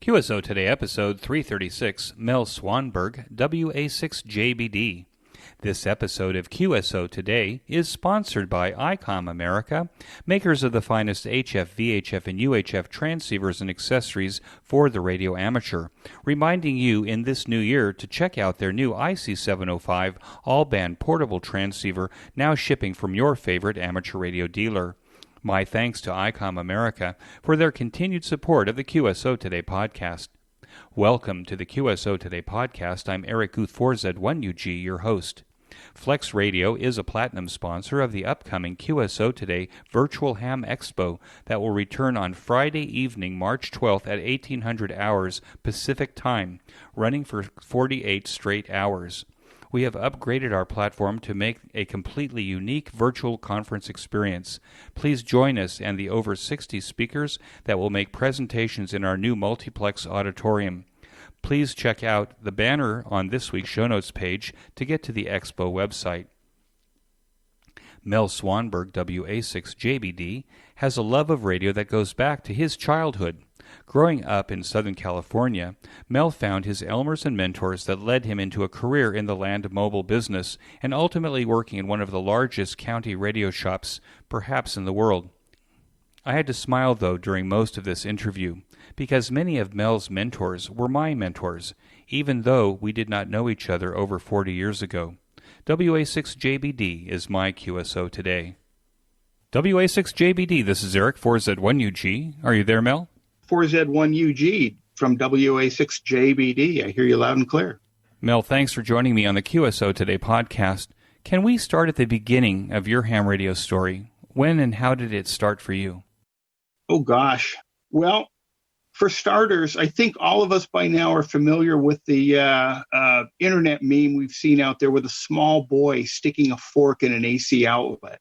QSO Today, episode 336, Mel Swanberg WA6JBD. This episode of QSO Today is sponsored by ICOM America, makers of the finest HF, VHF, and UHF transceivers and accessories for the radio amateur, reminding you in this new year to check out their new IC705 all-band portable transceiver, now shipping from your favorite amateur radio dealer. My thanks to ICOM America for their continued support of the QSO Today podcast. Welcome to the QSO Today podcast. I'm Eric Guth4Z1UG, your host. Flex Radio is a platinum sponsor of the upcoming QSO Today Virtual Ham Expo that will return on Friday evening, March 12th at 1800 hours Pacific Time, running for 48 straight hours. We have upgraded our platform to make a completely unique virtual conference experience. Please join us and the over 60 speakers that will make presentations in our new multiplex auditorium. Please check out the banner on this week's show notes page to get to the Expo website. Mel Swanberg WA6JBD has a love of radio that goes back to his childhood. Growing up in Southern California, Mel found his Elmers and Mentors that led him into a career in the land mobile business and ultimately working in one of the largest county radio shops, perhaps in the world. I had to smile, though, during most of this interview, because many of Mel's mentors were my mentors, even though we did not know each other over 40 years ago. WA6JBD is my QSO Today. WA6JBD, this is Eric, 4Z1UG. Are you there, Mel? 4Z1UG from WA6JBD. I hear you loud and clear. Mel, thanks for joining me on the QSO Today podcast. Can we start at the beginning of your ham radio story? When and how did it start for you? Oh, gosh. Well, for starters, I think all of us by now are familiar with the internet meme we've seen out there with a small boy sticking a fork in an AC outlet.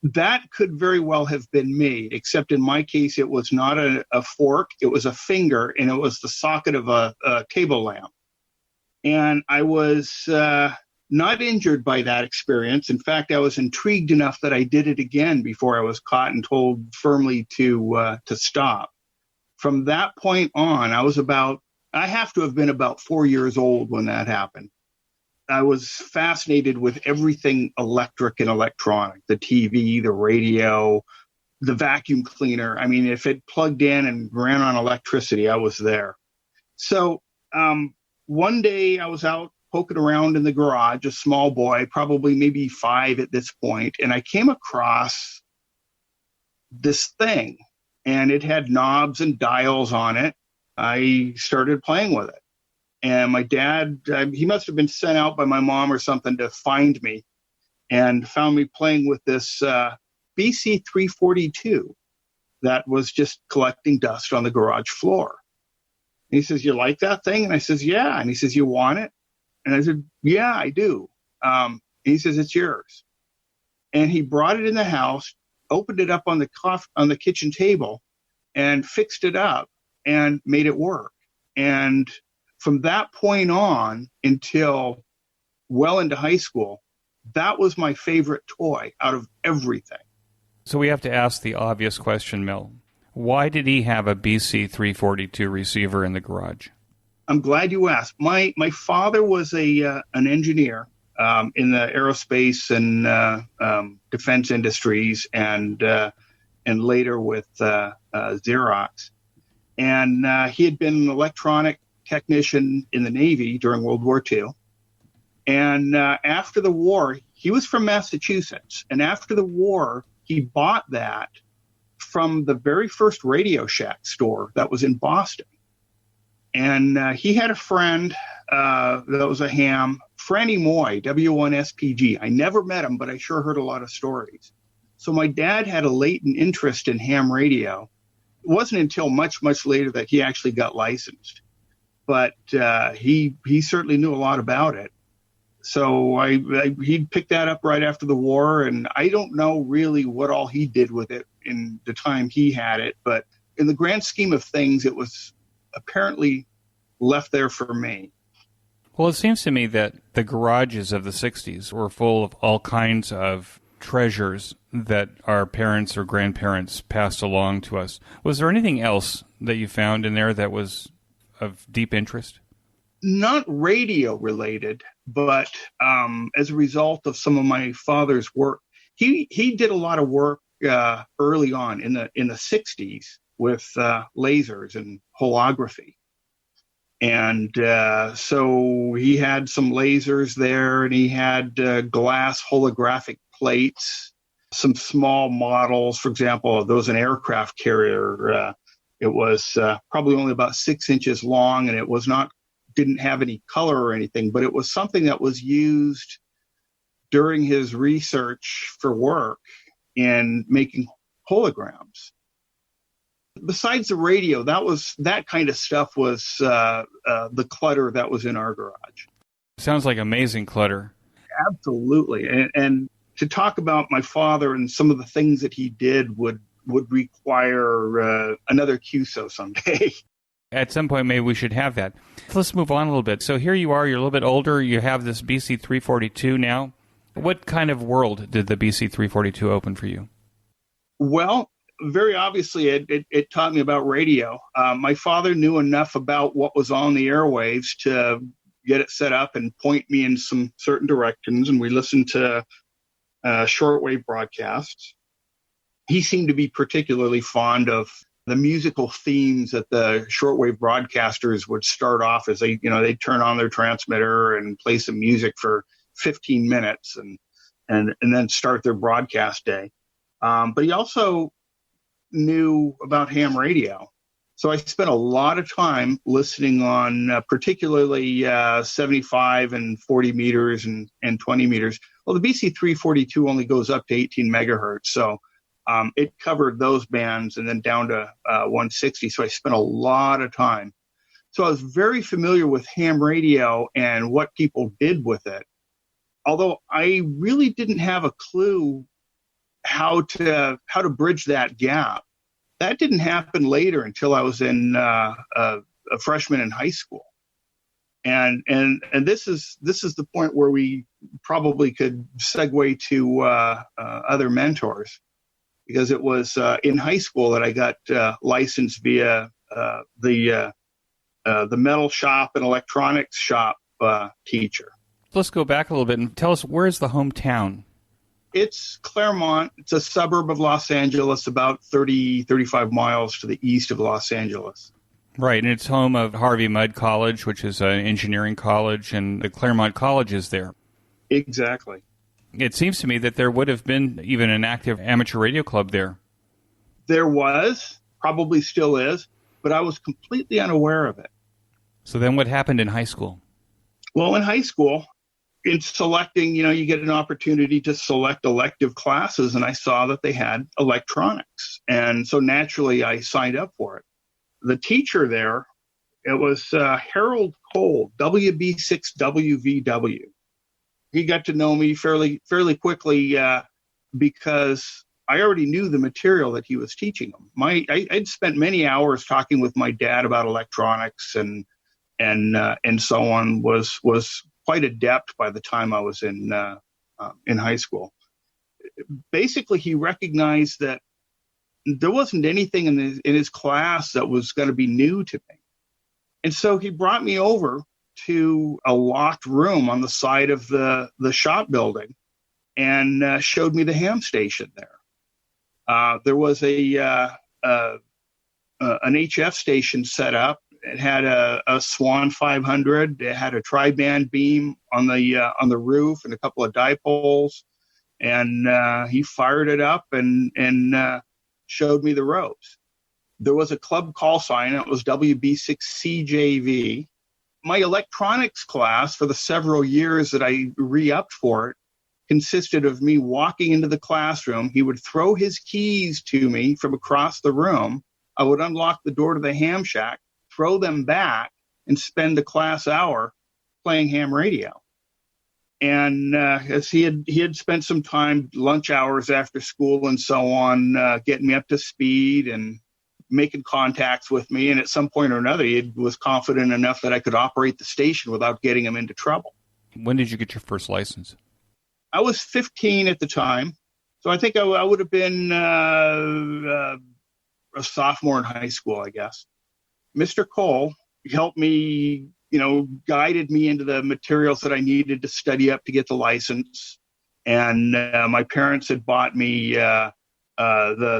That could very well have been me, except in my case, it was not a fork, it was a finger, and it was the socket of a table lamp. And I was not injured by that experience. In fact, I was intrigued enough that I did it again before I was caught and told firmly to stop. From that point on, I have to have been about 4 years old when that happened. I was fascinated with everything electric and electronic, the TV, the radio, the vacuum cleaner. I mean, if it plugged in and ran on electricity, I was there. So one day I was out poking around in the garage, a small boy, probably maybe 5 at this point, and I came across this thing, and it had knobs and dials on it. I started playing with it. And my dad, he must have been sent out by my mom or something to find me and found me playing with this BC342 that was just collecting dust on the garage floor. And he says, "You like that thing?" And I says, "Yeah." And he says, "You want it?" And I said, "Yeah, I do." And he says, "It's yours." And he brought it in the house, opened it up on the kitchen table, and fixed it up and made it work. And from that point on until well into high school, that was my favorite toy out of everything. So we have to ask the obvious question, Mel. Why did he have a BC342 receiver in the garage? I'm glad you asked. My father was an engineer in the aerospace and defense industries and later with Xerox. And he had been an electronic technician in the Navy during World War II. And after the war, he was from Massachusetts. And after the war, he bought that from the very first Radio Shack store that was in Boston. And he had a friend that was a ham, Franny Moy, W1SPG. I never met him, but I sure heard a lot of stories. So my dad had a latent interest in ham radio. It wasn't until much, much later that he actually got licensed. But he certainly knew a lot about it. So he picked that up right after the war, and I don't know really what all he did with it in the time he had it, but in the grand scheme of things, it was apparently left there for me. Well, it seems to me that the garages of the 60s were full of all kinds of treasures that our parents or grandparents passed along to us. Was there anything else that you found in there that was of deep interest? Not radio related, but as a result of some of my father's work, he did a lot of work early on in the 60s with lasers and holography. And so he had some lasers there, and he had glass holographic plates, some small models. For example, there was an aircraft carrier. It was probably only about 6 inches long, and it didn't have any color or anything, but it was something that was used during his research for work in making holograms. Besides the radio, that kind of stuff was the clutter that was in our garage. Sounds like amazing clutter. Absolutely. And to talk about my father and some of the things that he did would require another QSO someday. At some point, maybe we should have that. Let's move on a little bit. So here you are, you're a little bit older, you have this BC 342 now. What kind of world did the BC 342 open for you? Well, very obviously, it taught me about radio. My father knew enough about what was on the airwaves to get it set up and point me in some certain directions, and we listened to shortwave broadcasts. He seemed to be particularly fond of the musical themes that the shortwave broadcasters would start off as they'd turn on their transmitter and play some music for 15 minutes and then start their broadcast day. But he also knew about ham radio. So I spent a lot of time listening on particularly 75 and 40 meters and 20 meters. Well, the BC 342 only goes up to 18 megahertz. So it covered those bands and then down to 160. So I spent a lot of time. So I was very familiar with ham radio and what people did with it. Although I really didn't have a clue how to bridge that gap. That didn't happen later until I was in a freshman in high school. And this is the point where we probably could segue to other mentors, because it was in high school that I got licensed via the metal shop and electronics shop teacher. Let's go back a little bit and tell us, where's the hometown? It's Claremont. It's a suburb of Los Angeles, about 35 miles to the east of Los Angeles. Right, and it's home of Harvey Mudd College, which is an engineering college, and the Claremont College is there. Exactly. It seems to me that there would have been even an active amateur radio club there. There was, probably still is, but I was completely unaware of it. So then what happened in high school? Well, in high school, in selecting, you get an opportunity to select elective classes, and I saw that they had electronics. And so naturally, I signed up for it. The teacher there, it was Harold Cole, WB6WVW. He got to know me fairly quickly because I already knew the material that he was teaching them. I'd spent many hours talking with my dad about electronics and so on. Was quite adept by the time I was in high school. Basically, he recognized that there wasn't anything in his class that was going to be new to me. And so he brought me over to a locked room on the side of the shop building and showed me the ham station there. There was an HF station set up. It had a Swan 500. It had a tri-band beam on the roof and a couple of dipoles. And he fired it up and showed me the ropes. There was a club call sign. It was WB6JBD. My electronics class, for the several years that I re-upped for it, consisted of me walking into the classroom. He would throw his keys to me from across the room. I would unlock the door to the ham shack, throw them back, and spend the class hour playing ham radio. And as he had spent some time, lunch hours after school and so on, getting me up to speed and making contacts with me. And at some point or another, he was confident enough that I could operate the station without getting him into trouble. When did you get your first license? I was 15 at the time. So I think I would have been a sophomore in high school, I guess. Mr. Cole helped me, guided me into the materials that I needed to study up to get the license. And my parents had bought me the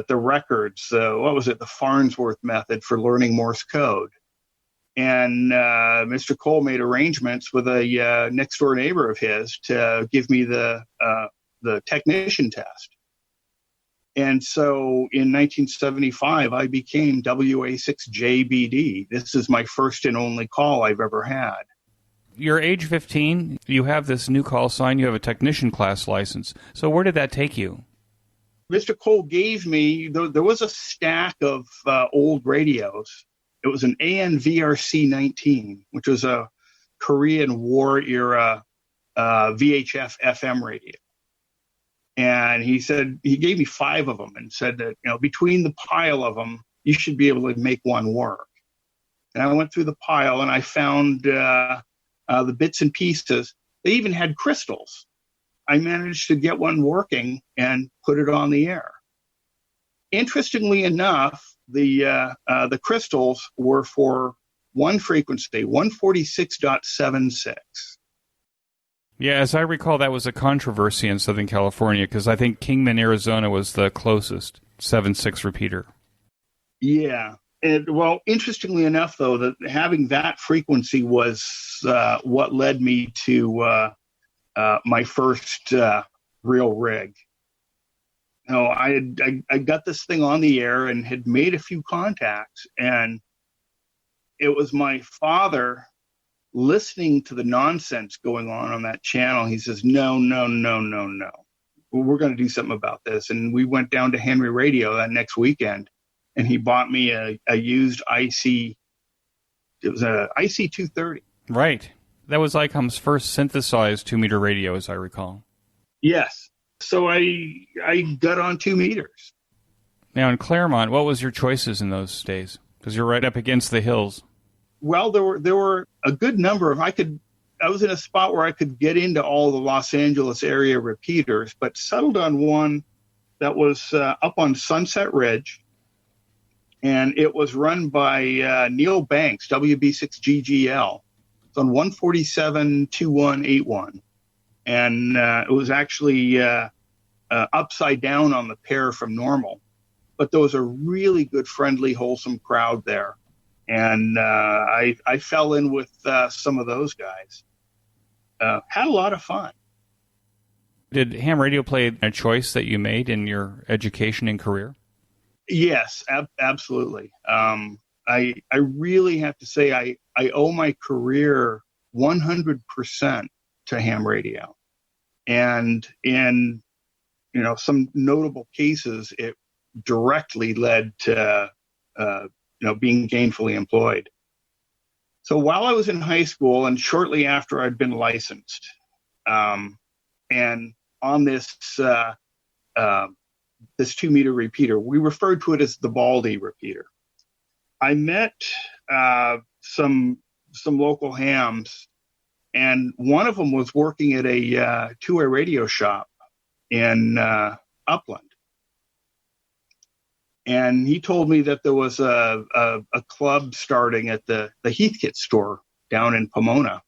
records. What was it? The Farnsworth method for learning Morse code. And Mr. Cole made arrangements with a next door neighbor of his to give me the technician test. And so in 1975, I became WA6JBD. This is my first and only call I've ever had. You're age 15. You have this new call sign. You have a technician class license. So where did that take you? Mr. Cole gave me, there was a stack of old radios. It was an ANVRC-19, which was a Korean War era VHF FM radio. And he gave me 5 of them and said that, between the pile of them, you should be able to make one work. And I went through the pile and I found the bits and pieces. They even had crystals. I managed to get one working and put it on the air. Interestingly enough, the crystals were for one frequency, 146.76. Yeah, as I recall, that was a controversy in Southern California because I think Kingman, Arizona was the closest 7.6 repeater. Yeah. Well, interestingly enough, though, that having that frequency was what led me to my first real rig. I got this thing on the air and had made a few contacts, and it was my father listening to the nonsense going on that channel. He says, no. We're going to do something about this. And we went down to Henry Radio that next weekend, and he bought me a used IC. It was a IC 230. Right. That was ICOM's first synthesized 2-meter radio, as I recall. Yes. So I got on 2 meters. Now, in Claremont, what was your choices in those days? Because you're right up against the hills. Well, there were a good number of, I was in a spot where I could get into all the Los Angeles area repeaters, but settled on one that was up on Sunset Ridge, and it was run by Neil Banks, WB6GGL. It's on 147-2181, and it was actually upside down on the pair from normal, but there was a really good, friendly, wholesome crowd there. And I fell in with some of those guys. Had a lot of fun. Did ham radio play a choice that you made in your education and career? Yes, absolutely. I really have to say I owe my career 100% to ham radio. And in some notable cases, it directly led to being gainfully employed. So while I was in high school and shortly after I'd been licensed, and on this 2-meter repeater, we referred to it as the Baldy repeater. I met some local hams, and one of them was working at a two-way radio shop in Upland. And he told me that there was a club starting at the Heathkit store down in Pomona.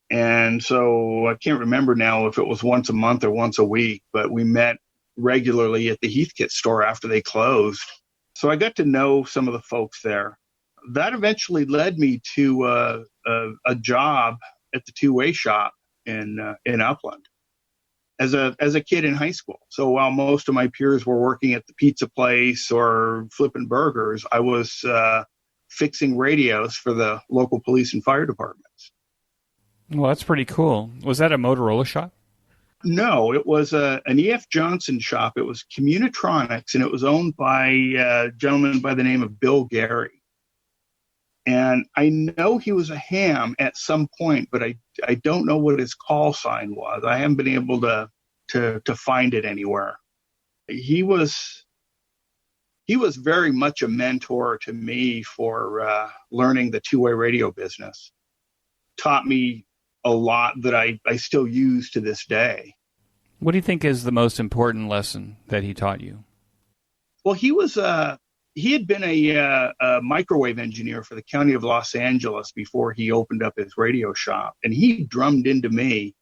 And so I can't remember now if it was once a month or once a week, but we met regularly at the Heathkit store after they closed. So I got to know some of the folks there. That eventually led me to a job at the two-way shop in Upland as a kid in high school. So while most of my peers were working at the pizza place or flipping burgers, I was fixing radios for the local police and fire departments. Well, that's pretty cool. Was that a Motorola shop? No, it was an E.F. Johnson shop. It was Communitronics, and it was owned by a gentleman by the name of Bill Gary. And I know he was a ham at some point, but I don't know what his call sign was. I haven't been able to find it anywhere. He was very much a mentor to me for learning the two-way radio business. Taught me a lot that I still use to this day. What do you think is the most important lesson that he taught you? Well, he was a he had been a microwave engineer for the county of Los Angeles before he opened up his radio shop. And he drummed into me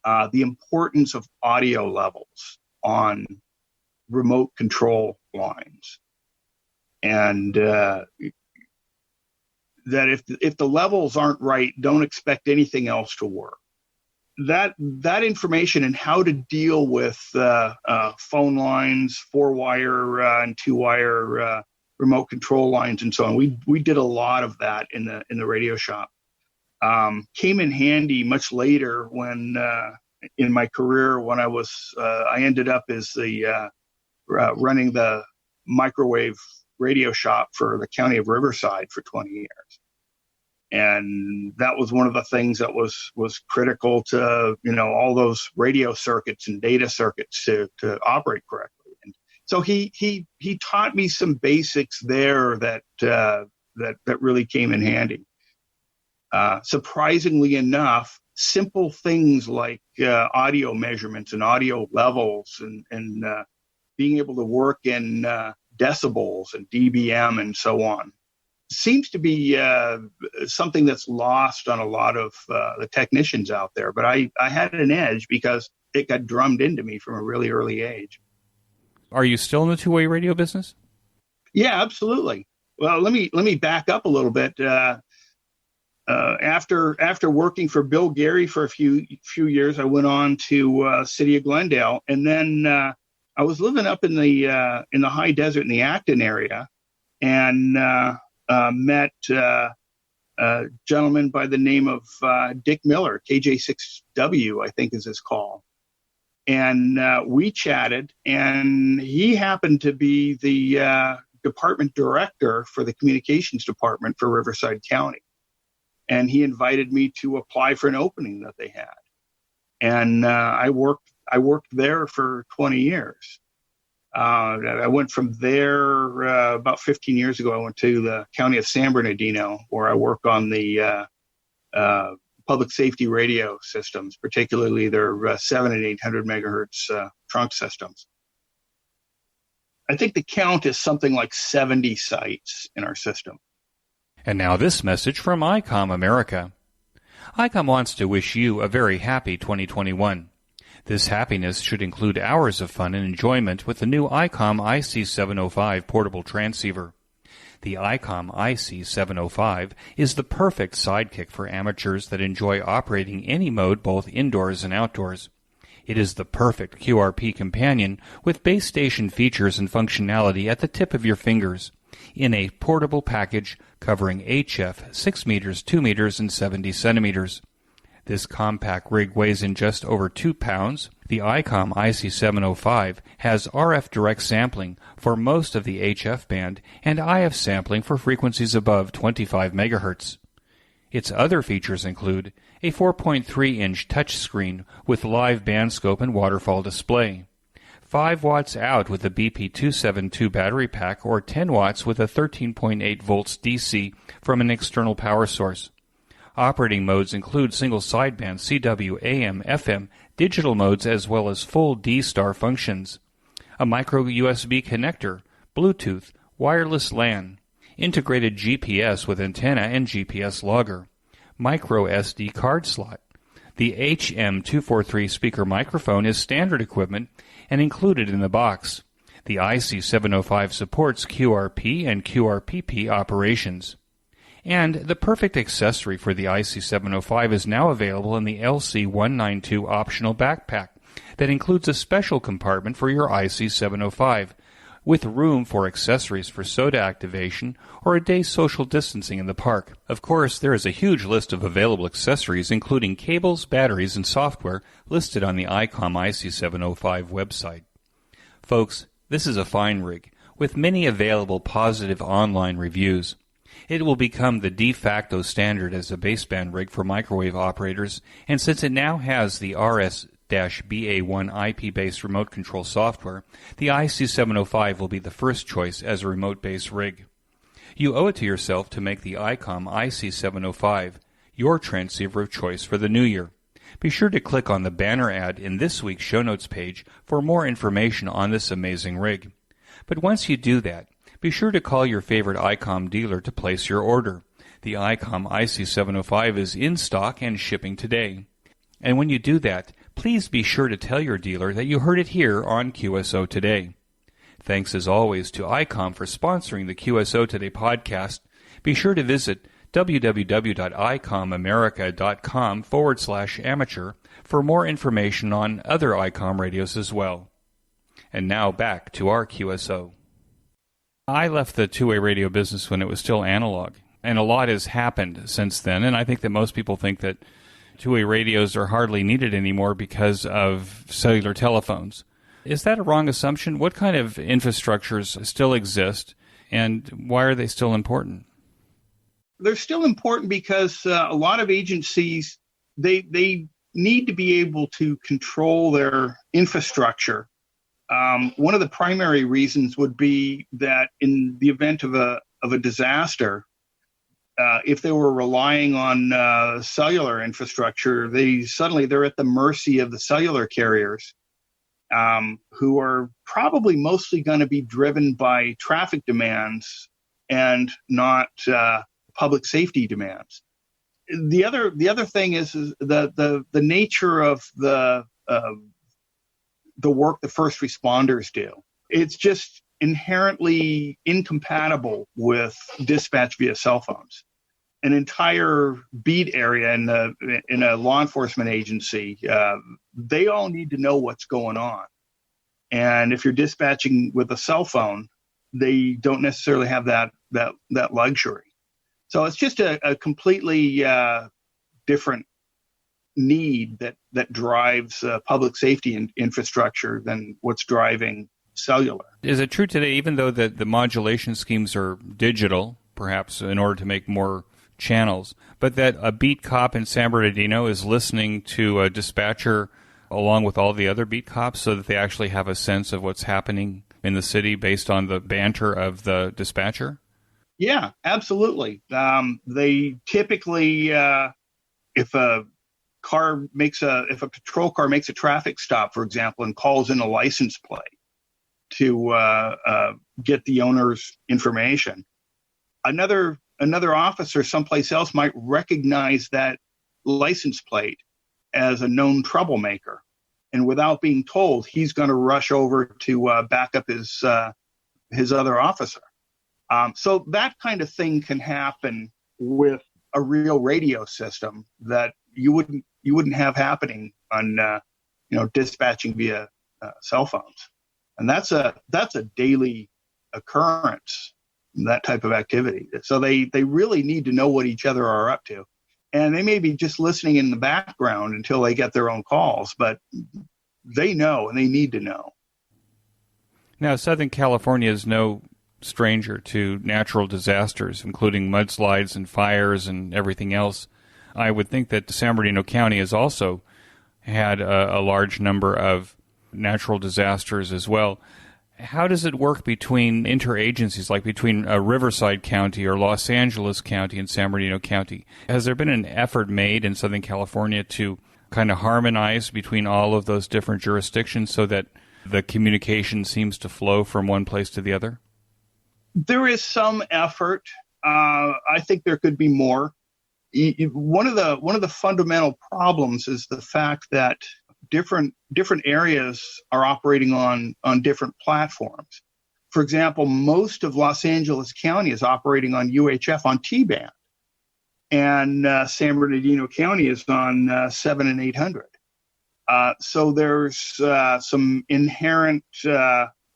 the importance of audio levels on remote control lines. And that if the levels aren't right, don't expect anything else to work. That information and how to deal with phone lines, 4-wire and 2-wire remote control lines, and so on. We did a lot of that in the radio shop. Came in handy much later when in my career when I ended up as the running the microwave radio shop for the county of Riverside for 20 years. And that was one of the things that was critical to, all those radio circuits and data circuits to operate correctly. And so he taught me some basics there that really came in handy. Surprisingly enough, simple things like audio measurements and audio levels and being able to work in decibels and dBm and so on seems to be something that's lost on a lot of the technicians out there. But I had an edge because it got drummed into me from a really early age. Are you still in the two-way radio business? Yeah, absolutely. Well, let me back up a little bit. After working for Bill Gary for a few years, I went on to City of Glendale, and then I was living up in the high desert in the Acton area, and met a gentleman by the name of Dick Miller, KJ6W, I think is his call. And we chatted, and he happened to be the department director for the communications department for Riverside County. And he invited me to apply for an opening that they had. And I worked there for 20 years. I went from there about 15 years ago. I went to the county of San Bernardino, where I work on the public safety radio systems, particularly their 700 and 800 megahertz trunk systems. I think the count is something like 70 sites in our system. And now this message from ICOM America. ICOM wants to wish you a very happy 2021. This happiness should include hours of fun and enjoyment with the new ICOM IC705 portable transceiver. The ICOM IC705 is the perfect sidekick for amateurs that enjoy operating any mode both indoors and outdoors. It is the perfect QRP companion with base station features and functionality at the tip of your fingers in a portable package covering HF 6 meters, 2 meters, and 70 centimeters. This compact rig weighs in just over 2 pounds. The ICOM IC705 has RF direct sampling for most of the HF band and IF sampling for frequencies above 25 megahertz. Its other features include a 4.3-inch touchscreen with live band scope and waterfall display, 5 watts out with a BP272 battery pack, or 10 watts with a 13.8 volts DC from an external power source. Operating modes include single sideband CW, AM, FM, digital modes, as well as full D-Star functions. A micro USB connector, Bluetooth, wireless LAN, integrated GPS with antenna and GPS logger, micro SD card slot. The HM243 speaker microphone is standard equipment and included in the box. The IC705 supports QRP and QRPP operations. And the perfect accessory for the IC705 is now available in the LC192 optional backpack that includes a special compartment for your IC705 with room for accessories for soda activation or a day's social distancing in the park. Of course, there is a huge list of available accessories, including cables, batteries, and software listed on the ICOM IC705 website. Folks, this is a fine rig with many available positive online reviews. It will become the de facto standard as a baseband rig for microwave operators, and since it now has the RS-BA1 IP-based remote control software, the IC705 will be the first choice as a remote-based rig. You owe it to yourself to make the ICOM IC705 your transceiver of choice for the new year. Be sure to click on the banner ad in this week's show notes page for more information on this amazing rig. But once you do that, Be sure to call your favorite ICOM dealer to place your order. The ICOM IC705 is in stock and shipping today. And when you do that, please be sure to tell your dealer that you heard it here on QSO Today. Thanks as always to ICOM for sponsoring the QSO Today podcast. Be sure to visit www.icomamerica.com/amateur for more information on other ICOM radios as well. And now back to our QSO. I left the two-way radio business when it was still analog, and a lot has happened since then, and I think that most people think that two-way radios are hardly needed anymore because of cellular telephones. Is that a wrong assumption? What kind of infrastructures still exist, and why are they still important? They're still important because a lot of agencies, they need to be able to control their infrastructure. One of the primary reasons would be that in the event of a disaster, if they were relying on cellular infrastructure, they're at the mercy of the cellular carriers, who are probably mostly going to be driven by traffic demands and not public safety demands. The other thing is the nature of the work the first responders do. It's just inherently incompatible with dispatch via cell phones. An entire beat area in a law enforcement agency, they all need to know what's going on. And if you're dispatching with a cell phone, they don't necessarily have that luxury. So it's just a completely different need that drives public safety infrastructure than what's driving cellular. Is it true today, even though the modulation schemes are digital, perhaps in order to make more channels, but that a beat cop in San Bernardino is listening to a dispatcher along with all the other beat cops so that they actually have a sense of what's happening in the city based on the banter of the dispatcher? Yeah, absolutely. They typically, if a patrol car makes a traffic stop, for example, and calls in a license plate to get the owner's information, another officer someplace else might recognize that license plate as a known troublemaker, and without being told, he's going to rush over to back up his other officer. So that kind of thing can happen with a real radio system that you wouldn't have happening on dispatching via cell phones, and that's a daily occurrence, that type of activity. So they really need to know what each other are up to, and they may be just listening in the background until they get their own calls, but they know and they need to know. Now, Southern California is no stranger to natural disasters, including mudslides and fires and everything else. I would think that San Bernardino County has also had a large number of natural disasters as well. How does it work between interagencies, like between Riverside County or Los Angeles County and San Bernardino County? Has there been an effort made in Southern California to kind of harmonize between all of those different jurisdictions so that the communication seems to flow from one place to the other? There is some effort. I think there could be more. One of the fundamental problems is the fact that different areas are operating on different platforms. For example, most of Los Angeles County is operating on UHF on T-band, and San Bernardino County is on 7 and 800. So there's some inherent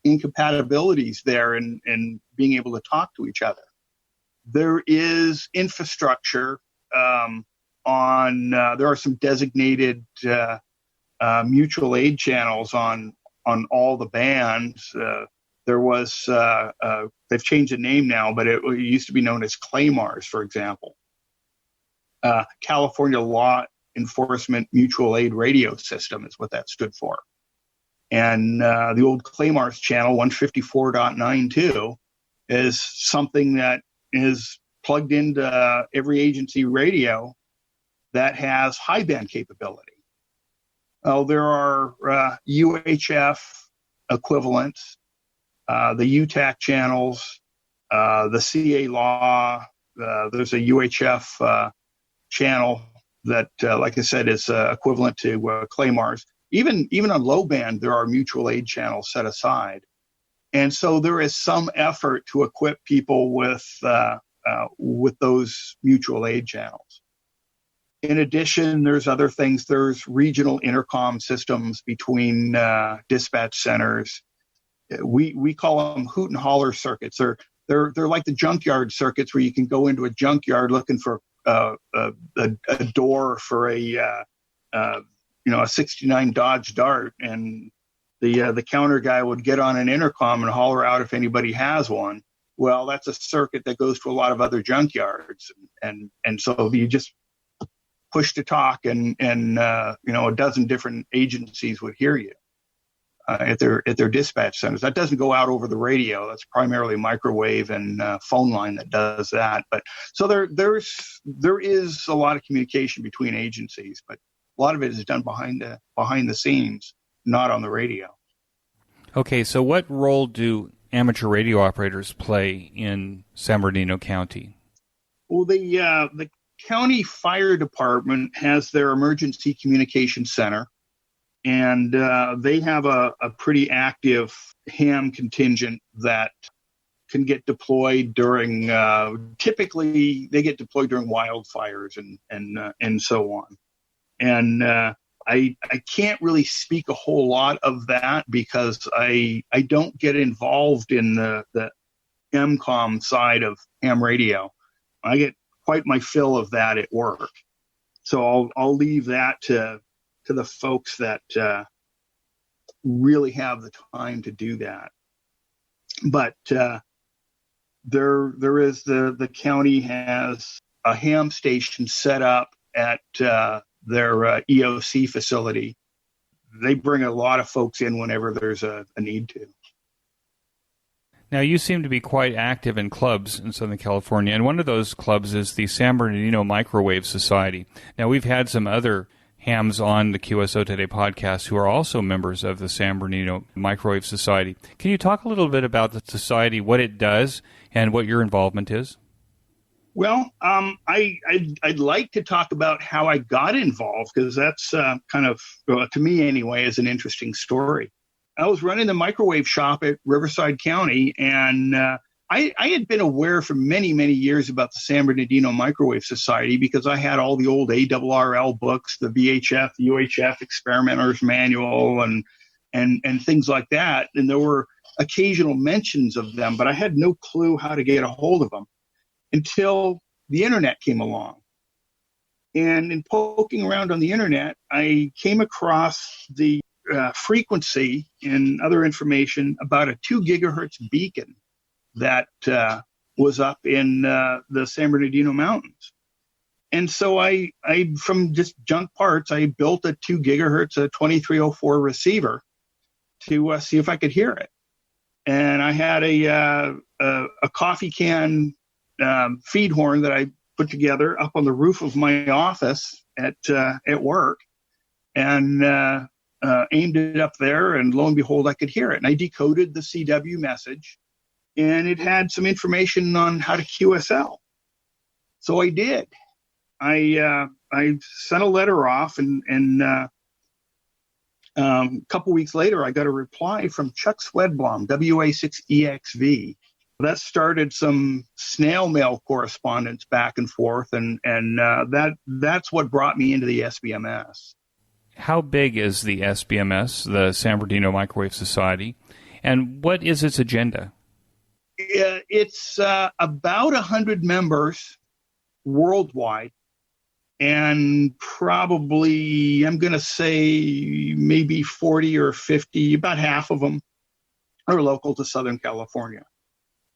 incompatibilities there in being able to talk to each other. There is infrastructure there are some designated mutual aid channels on all the bands. There was they've changed the name now, but it used to be known as Claymars, for example. California Law Enforcement Mutual Aid Radio System is what that stood for. And the old Claymars channel, 154.92, is something that is plugged into every agency radio that has high band capability. There are UHF equivalents, the UTAC channels, the CA law. There's a UHF channel that, like I said, is equivalent to Claymar's. Even on low band, there are mutual aid channels set aside. And so there is some effort to equip people with those mutual aid channels. In addition, there's other things. There's regional intercom systems between dispatch centers. We call them hoot and holler circuits. They're like the junkyard circuits where you can go into a junkyard looking for a door for a 69 Dodge Dart, and the counter guy would get on an intercom and holler out if anybody has one. Well, that's a circuit that goes to a lot of other junkyards, and so you just push to talk, and a dozen different agencies would hear you at their dispatch centers. That doesn't go out over the radio. That's primarily microwave and phone line that does that. But so there is a lot of communication between agencies, but a lot of it is done behind the scenes, not on the radio. Okay, so what role do amateur radio operators play in San Bernardino County? Well, the county fire department has their emergency communication center, and they have a pretty active ham contingent that can get deployed during. Typically, they get deployed during wildfires and so on. And I can't really speak a whole lot of that because I don't get involved in the MCOM side of ham radio. I get quite my fill of that at work. So I'll leave that to the folks that really have the time to do that. But there is the county has a ham station set up at their EOC facility. They bring a lot of folks in whenever there's a need to. Now, you seem to be quite active in clubs in Southern California, and one of those clubs is the San Bernardino Microwave Society. Now, we've had some other hams on the QSO Today podcast who are also members of the San Bernardino Microwave Society. Can you talk a little bit about the society, what it does, and what your involvement is? Well, I'd like to talk about how I got involved, because that's kind of, to me anyway, is an interesting story. I was running the microwave shop at Riverside County, and I had been aware for many, many years about the San Bernardino Microwave Society because I had all the old ARRL books, the VHF, UHF Experimenter's Manual, and things like that. And there were occasional mentions of them, but I had no clue how to get a hold of them until the internet came along. And in poking around on the internet, I came across the frequency and other information about a 2 gigahertz beacon that was up in the San Bernardino Mountains. And so I from just junk parts, I built a 2 gigahertz, a 2304 receiver to see if I could hear it. And I had a coffee can feed horn that I put together up on the roof of my office at work, and aimed it up there, and lo and behold, I could hear it. And I decoded the CW message, and it had some information on how to QSL. So I did. I sent a letter off, and a couple weeks later, I got a reply from Chuck Swedblom, WA6JBD. That started some snail mail correspondence back and forth, and that's what brought me into the SBMS. How big is the SBMS, the San Bernardino Microwave Society, and what is its agenda? It's about 100 members worldwide, and probably, I'm going to say maybe 40 or 50, about half of them are local to Southern California.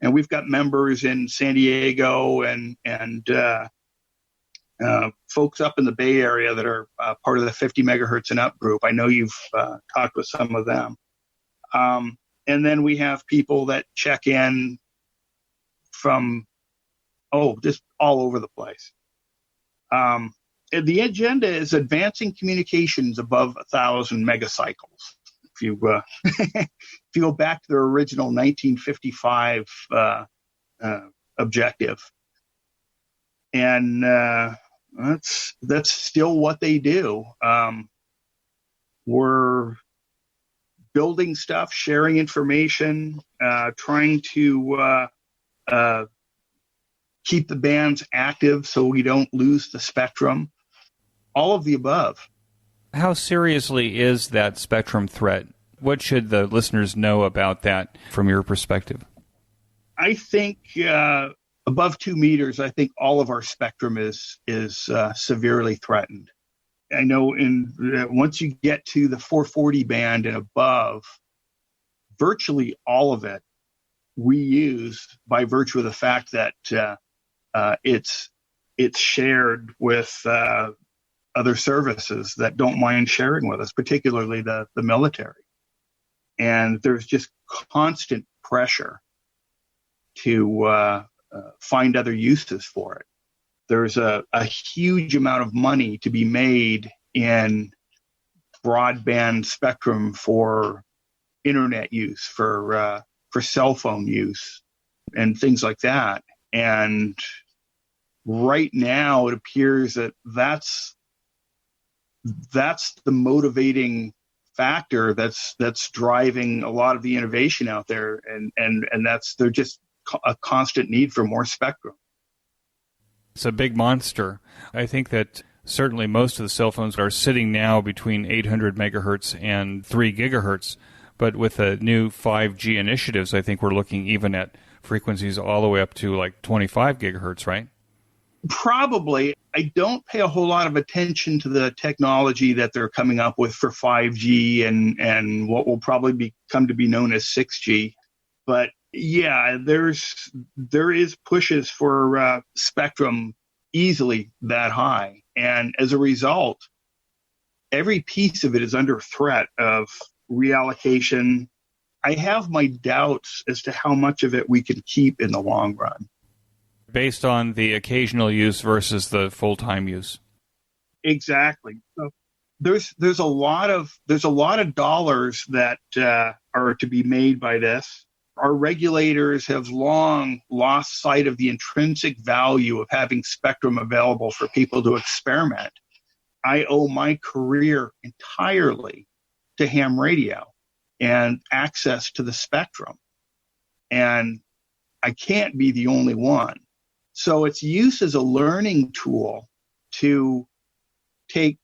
And we've got members in San Diego and folks up in the Bay Area that are part of the 50 megahertz and up group. I know you've talked with some of them. And then we have people that check in from, just all over the place. The agenda is advancing communications above 1,000 megacycles. If you if you go back to their original 1955 objective. And that's still what they do. We're building stuff, sharing information, trying to keep the bands active so we don't lose the spectrum. All of the above. How seriously is that spectrum threat? What should the listeners know about that from your perspective? I think above 2 meters, I think all of our spectrum is severely threatened. I know once you get to the 440 band and above, virtually all of it we use by virtue of the fact that it's shared with other services that don't mind sharing with us, particularly the military. And there's just constant pressure to find other uses for it. There's a huge amount of money to be made in broadband spectrum for internet use, for cell phone use, and things like that. And right now, it appears that that's the motivating factor that's driving a lot of the innovation out there, and there's just a constant need for more spectrum. It's a big monster. I think that certainly most of the cell phones are sitting now between 800 megahertz and 3 gigahertz, but with the new 5G initiatives, I think we're looking even at frequencies all the way up to like 25 gigahertz, right? Probably. I don't pay a whole lot of attention to the technology that they're coming up with for 5G and what will probably come to be known as 6G. But yeah, there is pushes for spectrum easily that high. And as a result, every piece of it is under threat of reallocation. I have my doubts as to how much of it we can keep in the long run. Based on the occasional use versus the full-time use. Exactly. So there's a lot of dollars that are to be made by this. Our regulators have long lost sight of the intrinsic value of having spectrum available for people to experiment. I owe my career entirely to ham radio and access to the spectrum. And I can't be the only one. So its use as a learning tool to take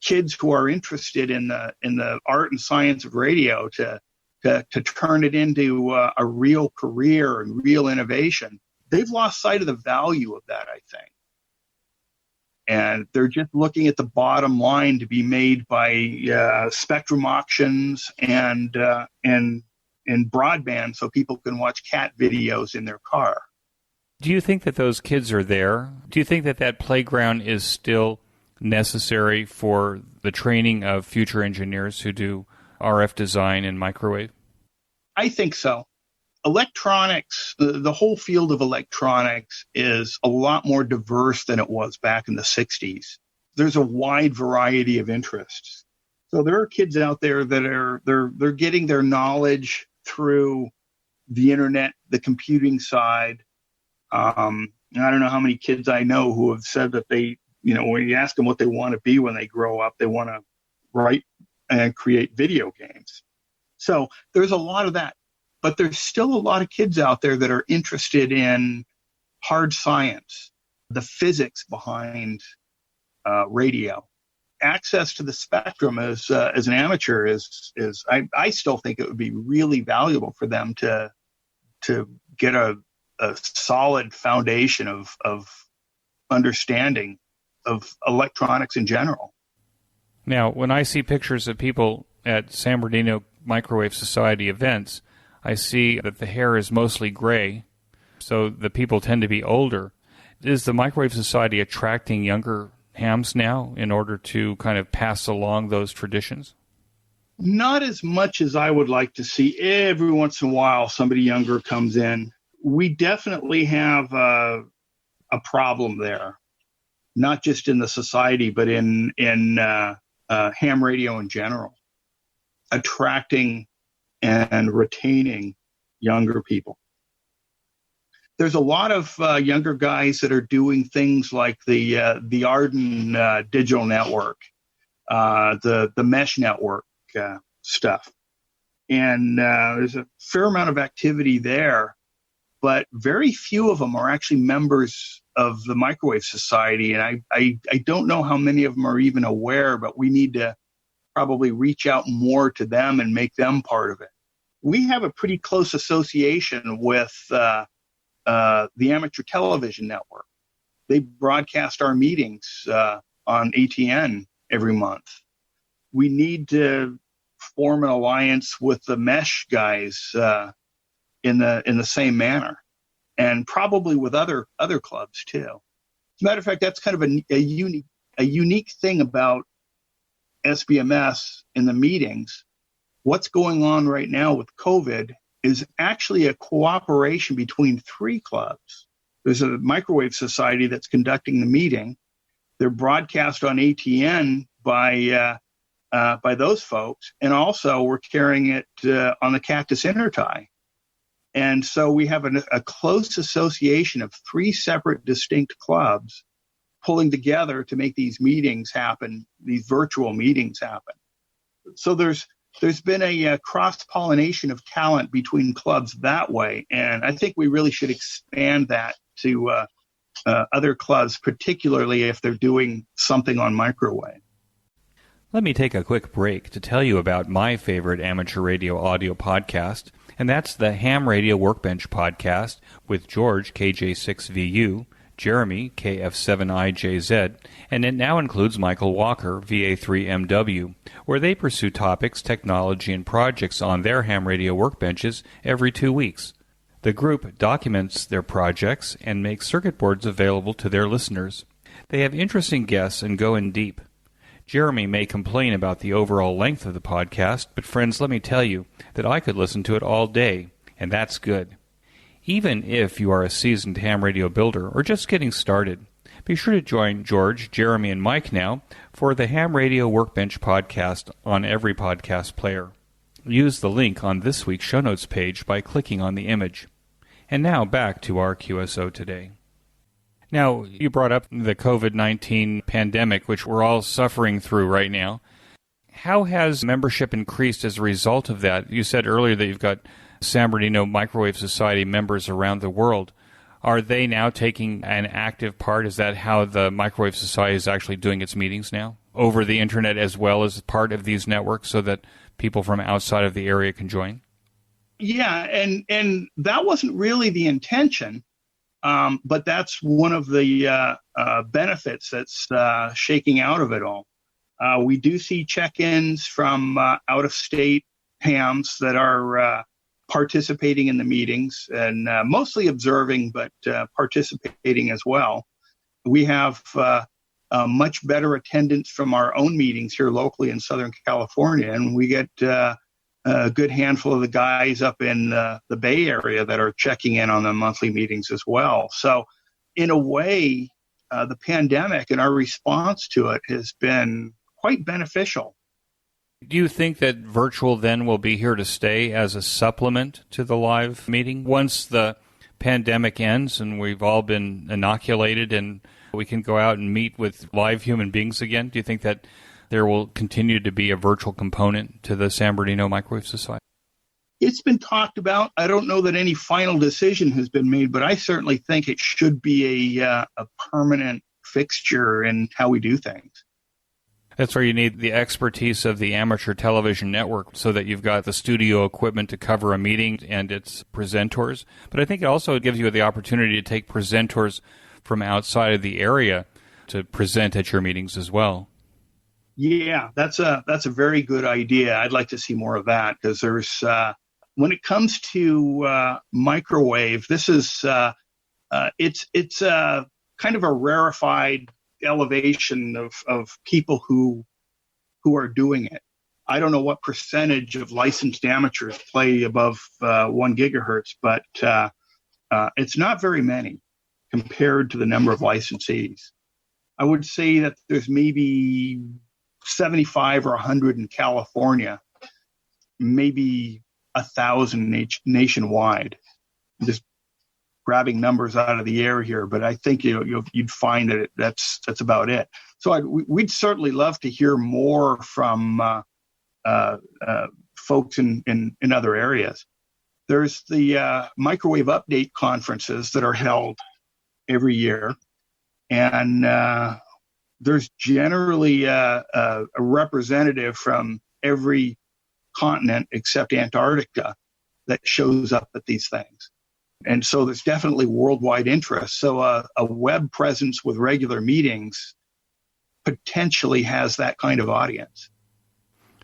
kids who are interested in the art and science of radio to turn it into a real career and real innovation. They've lost sight of the value of that, I think. And they're just looking at the bottom line to be made by spectrum auctions and broadband so people can watch cat videos in their car. Do you think that those kids are there? Do you think that playground is still necessary for the training of future engineers who do RF design and microwave? I think so. Electronics, the whole field of electronics is a lot more diverse than it was back in the 60s. There's a wide variety of interests. So there are kids out there that they're getting their knowledge through the internet, the computing side. I don't know how many kids I know who have said that they, when you ask them what they want to be when they grow up, they want to write and create video games. So there's a lot of that. But there's still a lot of kids out there that are interested in hard science, the physics behind radio. Access to the spectrum as an amateur is I still think it would be really valuable for them to get a solid foundation of understanding of electronics in general. Now, when I see pictures of people at San Bernardino Microwave Society events, I see that the hair is mostly gray, so the people tend to be older. Is the Microwave Society attracting younger hams now in order to kind of pass along those traditions? Not as much as I would like to see. Every once in a while, somebody younger comes in. We definitely have a problem there, not just in the society, but in ham radio in general, attracting and retaining younger people. there's a lot of younger guys that are doing things like the Arden digital network, the mesh network stuff. And there's a fair amount of activity there, but very few of them are actually members of the Microwave Society. And I don't know how many of them are even aware, but we need to probably reach out more to them and make them part of it. We have a pretty close association with the Amateur Television Network. They broadcast our meetings on ATN every month. We need to form an alliance with the Mesh guys in the same manner, and probably with other clubs too. As a matter of fact, that's kind of a unique thing about SBMS in the meetings. What's going on right now with COVID is actually a cooperation between three clubs. There's a Microwave Society that's conducting the meeting. They're broadcast on ATN by those folks, and also we're carrying it on the Cactus Intertie. And so we have a close association of three separate distinct clubs pulling together to make these meetings happen, these virtual meetings happen. So there's been a cross-pollination of talent between clubs that way, and I think we really should expand that to other clubs, particularly if they're doing something on microwave. Let me take a quick break to tell you about my favorite amateur radio audio podcast, and that's the Ham Radio Workbench podcast with George, KJ6VU, Jeremy, KF7IJZ, and it now includes Michael Walker, VA3MW, where they pursue topics, technology, and projects on their ham radio workbenches every 2 weeks. The group documents their projects and makes circuit boards available to their listeners. They have interesting guests and go in deep. Jeremy may complain about the overall length of the podcast, but friends, let me tell you that I could listen to it all day, and that's good. Even if you are a seasoned ham radio builder or just getting started, be sure to join George, Jeremy, and Mike now for the Ham Radio Workbench podcast on every podcast player. Use the link on this week's show notes page by clicking on the image. And now back to our QSO Today. Now, you brought up the COVID-19 pandemic, which we're all suffering through right now. How has membership increased as a result of that? You said earlier that you've got San Bernardino Microwave Society members around the world. Are they now taking an active part? Is that how the Microwave Society is actually doing its meetings now? Over the internet as well as part of these networks so that people from outside of the area can join? Yeah, and that wasn't really the intention, but that's one of the benefits that's shaking out of it all. We do see check-ins from out-of-state hams that are participating in the meetings and mostly observing, but participating as well. We have much better attendance from our own meetings here locally in Southern California, and we get a good handful of the guys up in the Bay Area that are checking in on the monthly meetings as well. So in a way, the pandemic and our response to it has been quite beneficial. Do you think that virtual then will be here to stay as a supplement to the live meeting once the pandemic ends and we've all been inoculated and we can go out and meet with live human beings again? Do you think that there will continue to be a virtual component to the San Bernardino Microwave Society? It's been talked about. I don't know that any final decision has been made, but I certainly think it should be a permanent fixture in how we do things. That's where you need the expertise of the amateur television network so that you've got the studio equipment to cover a meeting and its presenters. But I think it also gives you the opportunity to take presenters from outside of the area to present at your meetings as well. Yeah, that's a very good idea. I'd like to see more of that because there's when it comes to microwave, this is it's kind of a rarefied elevation of people who are doing it. I don't know what percentage of licensed amateurs play above 1 gigahertz, but it's not very many compared to the number of licensees. I would say that there's maybe 75 or 100 in California, maybe 1,000 nationwide. Just grabbing numbers out of the air here, but I think you'd find that that's about it. So we'd certainly love to hear more from folks in other areas. There's the microwave update conferences that are held every year, and there's generally a representative from every continent except Antarctica that shows up at these things. And so there's definitely worldwide interest. So a web presence with regular meetings potentially has that kind of audience.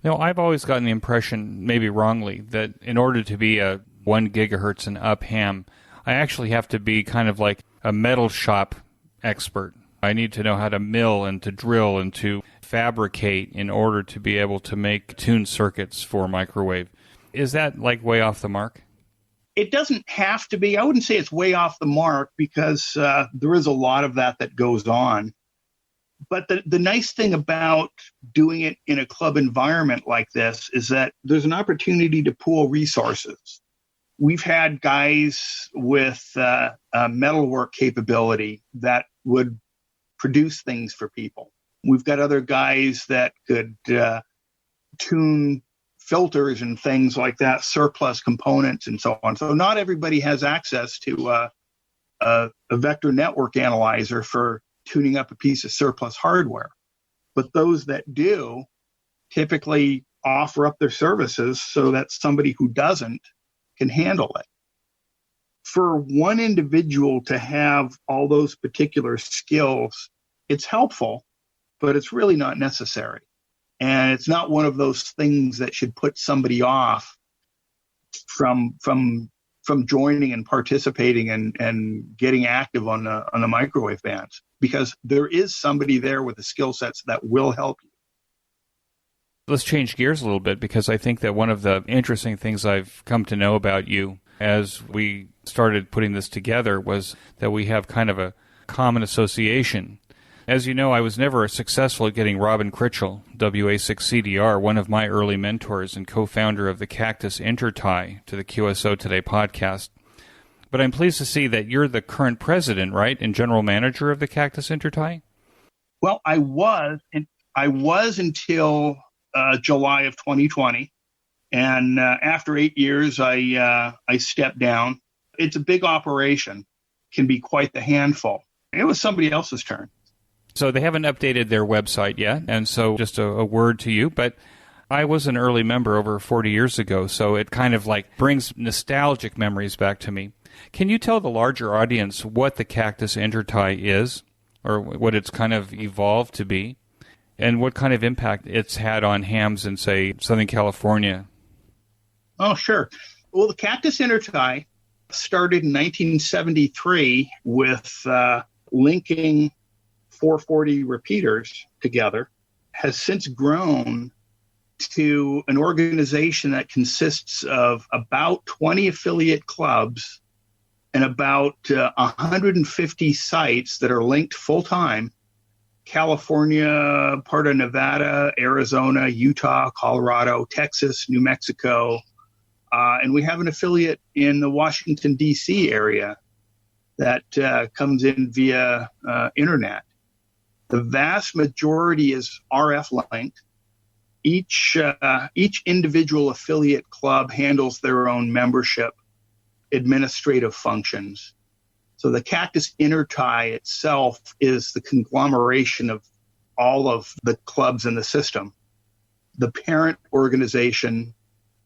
I've always gotten the impression, maybe wrongly, that in order to be a 1 gigahertz and up ham, I actually have to be kind of like a metal shop expert. I need to know how to mill and to drill and to fabricate in order to be able to make tuned circuits for microwave. Is that like way off the mark? It doesn't have to be. I wouldn't say it's way off the mark because there is a lot of that goes on. But the nice thing about doing it in a club environment like this is that there's an opportunity to pool resources. We've had guys with metalwork capability that would produce things for people. We've got other guys that could tune filters and things like that, surplus components and so on. So not everybody has access to a vector network analyzer for tuning up a piece of surplus hardware. But those that do typically offer up their services so that somebody who doesn't can handle it. For one individual to have all those particular skills, it's helpful, but it's really not necessary. And it's not one of those things that should put somebody off from joining and participating and getting active on the microwave bands, because there is somebody there with the skill sets that will help you. Let's change gears a little bit, because I think that one of the interesting things I've come to know about you as we started putting this together was that we have kind of a common association. As you know, I was never successful at getting Robin Critchell, WA6CDR, one of my early mentors and co-founder of the Cactus Intertie, to the QSO Today podcast. But I'm pleased to see that you're the current president, right, and general manager of the Cactus Intertie? Well, I was until July of 2020. And after 8 years, I stepped down. It's a big operation, can be quite the handful. It was somebody else's turn. So they haven't updated their website yet, and so just a word to you. But I was an early member over 40 years ago, so it kind of like brings nostalgic memories back to me. Can you tell the larger audience what the Cactus Intertie is, or what it's kind of evolved to be, and what kind of impact it's had on hams in, say, Southern California? Oh, sure. Well, the Cactus Intertie started in 1973 with linking 440 repeaters together, has since grown to an organization that consists of about 20 affiliate clubs and about 150 sites that are linked full-time. California, part of Nevada, Arizona, Utah, Colorado, Texas, New Mexico, and we have an affiliate in the Washington, D.C. area that comes in via internet. The vast majority is RF linked. Each individual affiliate club handles their own membership administrative functions. So the Cactus Intertie itself is the conglomeration of all of the clubs in the system. The parent organization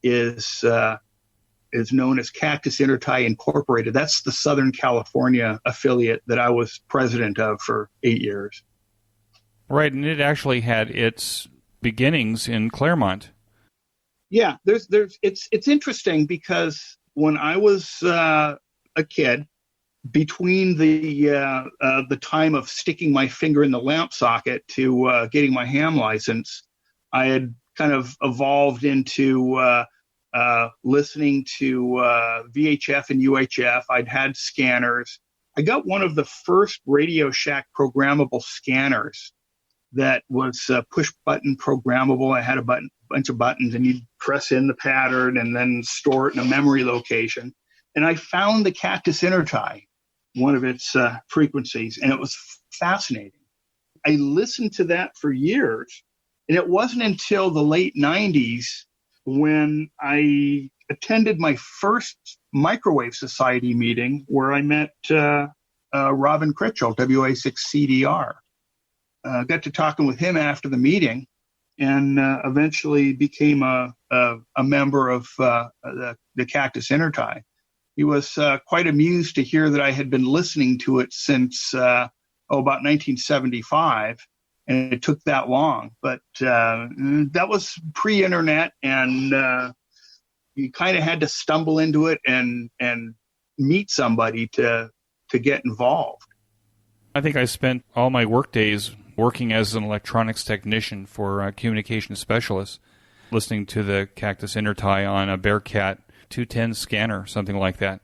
is known as Cactus Intertie Incorporated. That's the Southern California affiliate that I was president of for 8 years. Right, and it actually had its beginnings in Claremont. Yeah, it's interesting because when I was a kid, between the time of sticking my finger in the lamp socket to getting my ham license, I had kind of evolved into listening to VHF and UHF. I'd had scanners. I got one of the first Radio Shack programmable scanners that was push-button programmable. I had a bunch of buttons, and you'd press in the pattern and then store it in a memory location. And I found the Cactus Intertie, one of its frequencies, and it was fascinating. I listened to that for years, and it wasn't until the late 90s when I attended my first Microwave Society meeting where I met Robin Critchell, WA6CDR. Got to talking with him after the meeting, and eventually became a member of the Cactus Intertie. He was quite amused to hear that I had been listening to it since about 1975, and it took that long. But that was pre-internet, and you kind of had to stumble into it and meet somebody to get involved. I think I spent all my work days working as an electronics technician for a communication specialist, listening to the Cactus Intertie on a Bearcat 210 scanner, something like that.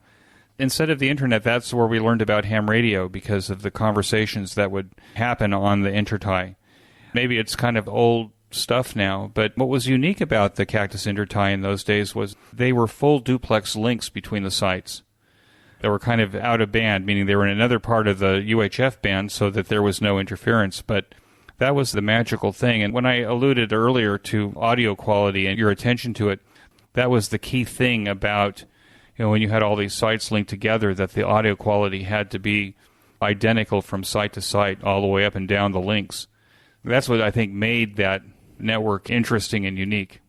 Instead of the internet, that's where we learned about ham radio because of the conversations that would happen on the Intertie. Maybe it's kind of old stuff now, but what was unique about the Cactus Intertie in those days was they were full duplex links between the sites. They were kind of out of band, meaning they were in another part of the UHF band so that there was no interference, but that was the magical thing. And when I alluded earlier to audio quality and your attention to it, that was the key thing about, when you had all these sites linked together, that the audio quality had to be identical from site to site all the way up and down the links. That's what I think made that network interesting and unique.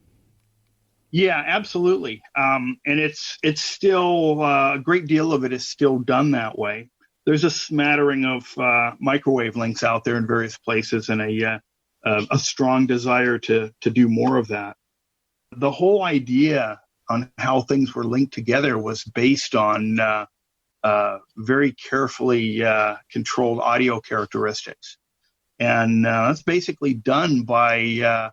Yeah, absolutely. And it's still, a great deal of it is still done that way. There's a smattering of microwave links out there in various places, and a strong desire to do more of that. The whole idea on how things were linked together was based on very carefully controlled audio characteristics. And that's basically done by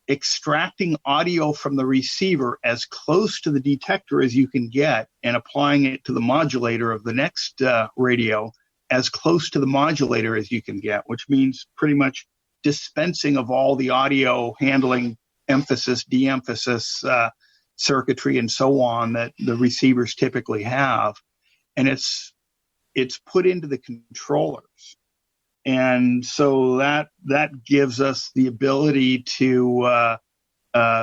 extracting audio from the receiver as close to the detector as you can get and applying it to the modulator of the next radio as close to the modulator as you can get, which means pretty much dispensing of all the audio handling emphasis, de-emphasis, circuitry, and so on that the receivers typically have. And it's put into the controllers. And so that gives us the ability to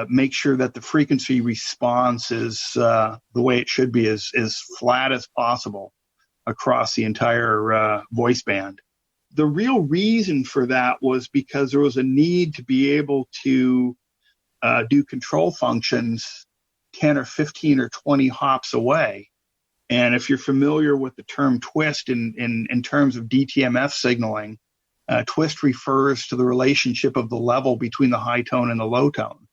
make sure that the frequency response is the way it should be, as flat as possible across the entire voice band. The real reason for that was because there was a need to be able to do control functions 10 or 15 or 20 hops away. And if you're familiar with the term twist in terms of DTMF signaling, twist refers to the relationship of the level between the high tone and the low tone.